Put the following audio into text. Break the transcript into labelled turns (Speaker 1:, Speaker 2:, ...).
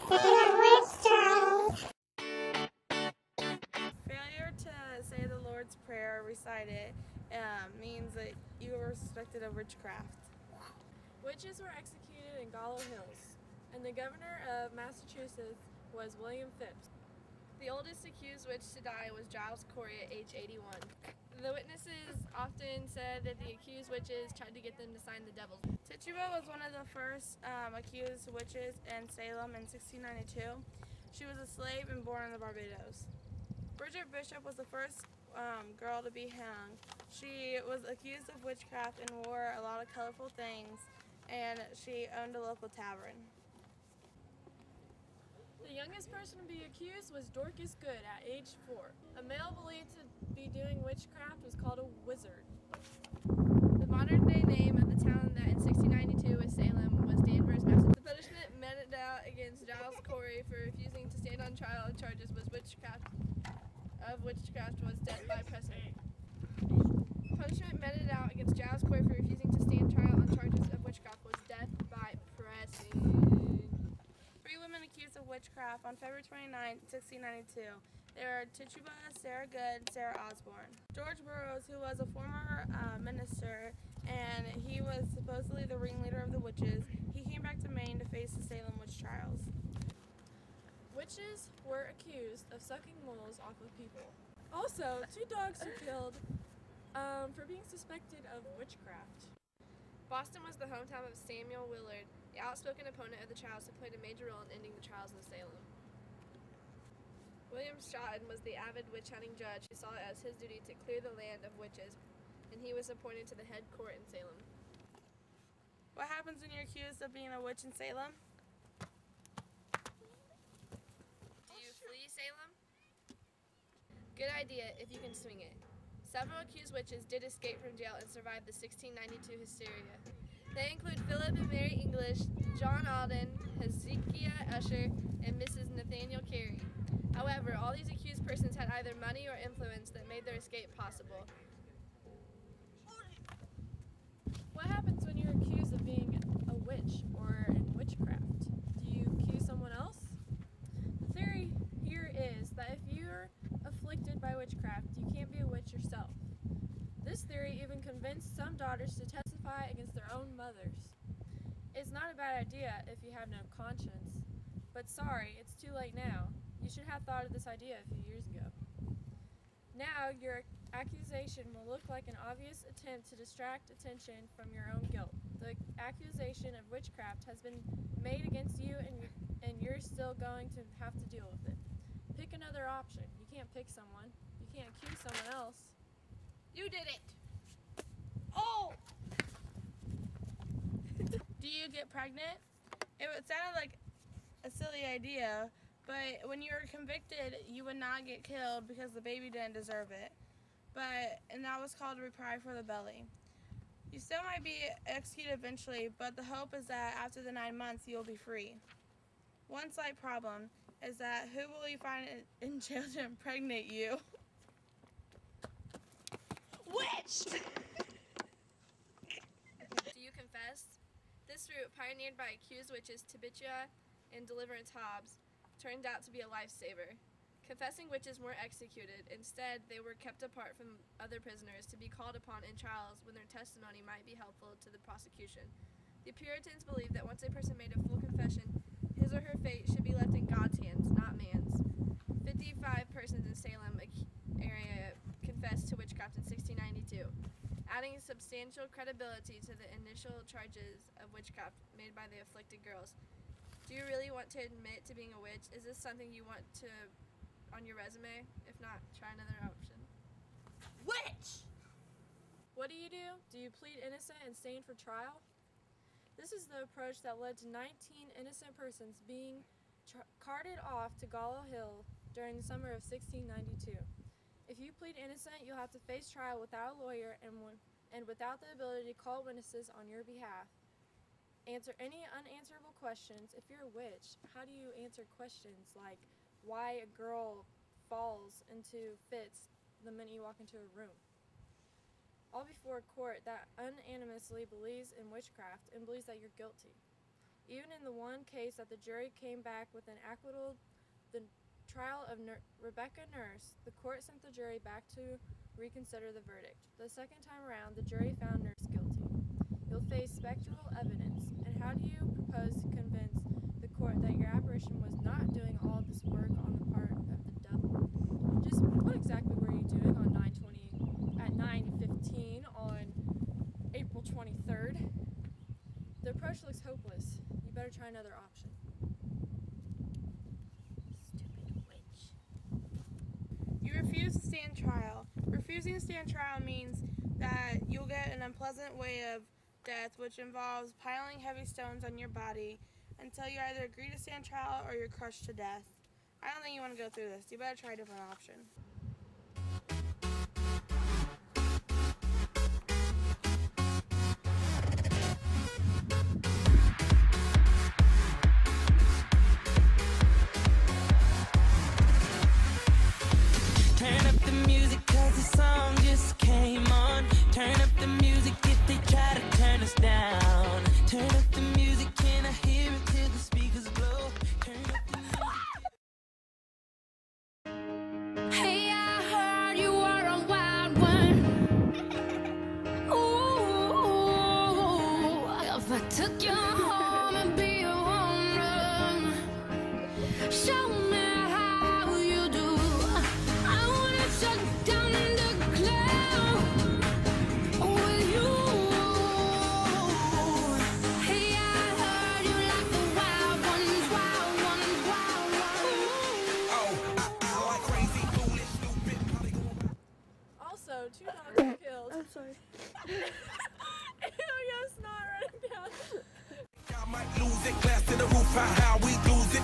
Speaker 1: Failure to say the Lord's Prayer, recite it, means that you were suspected of witchcraft.
Speaker 2: Witches were executed in Gallows Hills, and the governor of Massachusetts was William Phipps.
Speaker 3: The oldest accused witch to die was Giles Corey at age 81. The witnesses often said that the accused witches tried to get them to sign the devil's.
Speaker 1: Tituba was one of the first accused witches in Salem in 1692. She was a slave and born in the Barbados. Bridget Bishop was the first girl to be hung. She was accused of witchcraft and wore a lot of colorful things, and she owned a local tavern.
Speaker 2: The youngest person to be accused was Dorcas Good at age 4. A male believed to be doing witchcraft was called a wizard.
Speaker 3: The modern-day name of the town that in 1692 was Salem was Danvers, Massachusetts. The punishment meted out against Giles Corey for refusing to stand on trial on charges was witchcraft was death by pressing. Punishment meted out against Giles Corey for refusing to stand trial on charges of witchcraft was death by pressing.
Speaker 1: 3 women accused of witchcraft on February 29, 1692. They were Tituba, Sarah Good, Sarah Osborne. George Burroughs, who was a former minister, and he was supposedly the ringleader of the witches, he came back to Maine to face the Salem witch trials.
Speaker 2: Witches were accused of sucking moles off of people. Also, 2 dogs were killed for being suspected of witchcraft.
Speaker 3: Boston was the hometown of Samuel Willard, the outspoken opponent of the trials who played a major role in ending the trials in Salem. William Stratton was the avid witch-hunting judge who saw it as his duty to clear the land of witches, and he was appointed to the head court in Salem.
Speaker 1: What happens when you're accused of being a witch in Salem?
Speaker 3: Do you flee Salem? Good idea if you can swing it. Several accused witches did escape from jail and survived the 1692 hysteria. They include Philip and Mary English, John Alden, Hezekiah Usher, and Mrs. Nathaniel Carey. However, all these accused persons had either money or influence that made their escape possible.
Speaker 2: What happens when you're accused of being a witch or in witchcraft? Do you accuse someone else? The theory here is that if you're afflicted by witchcraft, you can't be a witch yourself. This theory even convinced some daughters to testify against their own mothers. It's not a bad idea if you have no conscience, but sorry, it's too late now. You should have thought of this idea a few years ago. Now, your accusation will look like an obvious attempt to distract attention from your own guilt. The accusation of witchcraft has been made against you, and you're still going to have to deal with it. Pick another option. You can't pick someone. You can't accuse someone else.
Speaker 3: You did it!
Speaker 1: Oh! Do you get pregnant? It sounded like a silly idea, but when you were convicted, you would not get killed because the baby didn't deserve it. And that was called a reprise for the belly. You still might be executed eventually, but the hope is that after the 9 months, you'll be free. One slight problem is that who will you find in jail to impregnate you? Witch!
Speaker 3: Do you confess? This route, pioneered by accused witches Tibitia and Deliverance Hobbs, turned out to be a lifesaver. Confessing witches weren't executed. Instead, they were kept apart from other prisoners to be called upon in trials when their testimony might be helpful to the prosecution. The Puritans believed that once a person made a full confession, his or her fate should be left in God's hands, not man's. 55 persons in Salem area confessed to witchcraft in 1692, adding substantial credibility to the initial charges of witchcraft made by the afflicted girls. Do you really want to admit to being a witch? Is this something you want to on your resume? If not, try another option.
Speaker 1: Witch!
Speaker 2: What do? Do you plead innocent and stand for trial? This is the approach that led to 19 innocent persons being carted off to Gallows Hill during the summer of 1692. If you plead innocent, you'll have to face trial without a lawyer and without the ability to call witnesses on your behalf. Answer any unanswerable questions. If you're a witch, how do you answer questions like why a girl falls into fits the minute you walk into a room? All before a court that unanimously believes in witchcraft and believes that you're guilty. Even in the one case that the jury came back with an acquittal, the trial of Rebecca Nurse, the court sent the jury back to reconsider the verdict. The second time around, the jury found Nurse guilty. You'll face spectral evidence, and how do you propose to convince the court that your apparition was not doing all this work on the part of the devil? Just what exactly were you doing on 9:15 on April 23rd? The approach looks hopeless. You better try another option.
Speaker 3: Stupid witch.
Speaker 1: You refuse to stand trial. Refusing to stand trial means that you'll get an unpleasant way of death, which involves piling heavy stones on your body until you either agree to stand trial or you're crushed to death. I don't think you want to go through this. You better try a different option.
Speaker 4: Turn up the music 'cause the song just came on. Turn up the music if they try to turn us down. Turn up the music, can I hear it till the speakers blow? Turn up the music.
Speaker 5: Hey, I heard you were a wild one. Ooh, if I took you home and be your woman, show me how you do. I wanna shut down the cloud with you. Hey, I heard you like the wild ones, wild ones, wild ones.
Speaker 2: Also, 2 dogs were killed.
Speaker 1: I'm sorry.
Speaker 2: Ew, yo, snot running down.
Speaker 6: I might lose it, glass to the roof, how we lose it.